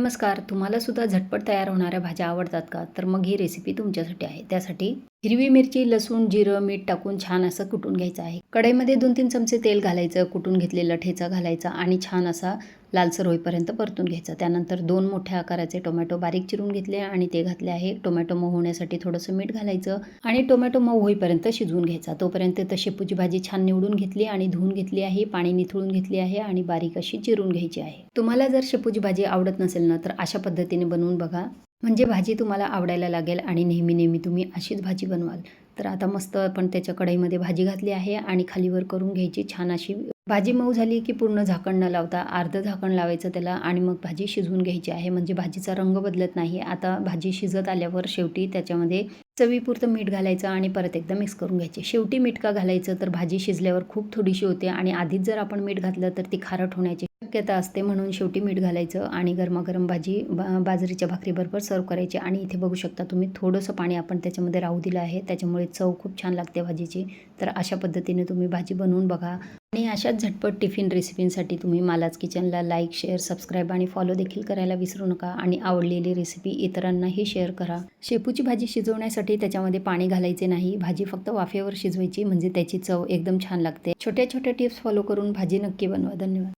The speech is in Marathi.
नमस्कार. तुम्हाला सुद्धा झटपट तयार होणाऱ्या भाज्या आवडतात का? तर मग ही रेसिपी तुमच्यासाठी आहे. त्यासाठी हिरवी मिरची, लसूण, जिरं, मीठ टाकून छान असं कुटून घ्यायचं आहे. कढईमध्ये 2-3 चमचे तेल घालायचं, कुटून घेतलेला ठेचा घालायचा आणि छान असा लालसर होईपर्यंत परतून घ्यायचा. त्यानंतर 2 मोठ्या आकाराचे टोमॅटो बारीक चिरून घेतले आणि ते घातले आहे. टोमॅटो मऊ होण्यासाठी थोडंसं मीठ घालायचं आणि टोमॅटो मऊ होईपर्यंत शिजवून घ्यायचा. तोपर्यंत शेपूची भाजी छान निवडून घेतली आणि धुवून घेतली आहे. पाणी निथळून घेतली आहे आणि बारीक अशी चिरून घ्यायची आहे. तुम्हाला जर शेपूची भाजी आवडत नसेल ना, तर अशा पद्धतीने बनवून बघा. म्हणजे भाजी तुम्हाला आवडायला लागेल आणि नेहमी तुम्ही अशीच भाजी बनवाल. तर आता मस्त आपण त्याच्या कढईमध्ये भाजी घातली आहे आणि खालीवर करून घ्यायची छान अशी. भाजी मऊ झाली की पूर्ण झाकण न लावता अर्धं झाकण लावायचं त्याला आणि मग भाजी शिजवून घ्यायची आहे. म्हणजे भाजीचा रंग बदलत नाही. आता भाजी शिजत आल्यावर शेवटी त्याच्यामध्ये चवीपुरतं मीठ घालायचं आणि परत एकदा मिक्स करून घ्यायचे. शेवटी मीठ का घालायचं, तर भाजी शिजल्यावर खूप थोडीशी होते आणि आधीच जर आपण मीठ घातलं तर ती खारट होण्याची शक्यता असते. म्हणून शेवटी मीठ घालायचं आणि गरमागरम भाजी बाजरीच्या भाकरीबरोबर सर्व करायची. आणि इथे बघू शकता तुम्ही थोडंसं पाणी आपण त्याच्यामध्ये राहू दिलं आहे. त्याच्यामुळे चव खूप छान लागते भाजीची. तर अशा पद्धतीने तुम्ही भाजी बनवून बघा. आणि अशाच झटपट टिफिन रेसिपींसाठी तुम्ही मालाच किचनला लाईक, शेअर, सबस्क्राईब आणि फॉलो देखील करायला विसरू नका. आणि आवडलेली रेसिपी इतरांनाही शेअर करा. शेपूची भाजी शिजवण्यासाठी त्याच्यामध्ये पाणी घालायचे नाही. भाजी फक्त वाफेवर शिजवायची, म्हणजे त्याची चव एकदम छान लागते. छोट्या छोट्या टिप्स फॉलो करून भाजी नक्की बनवा. धन्यवाद.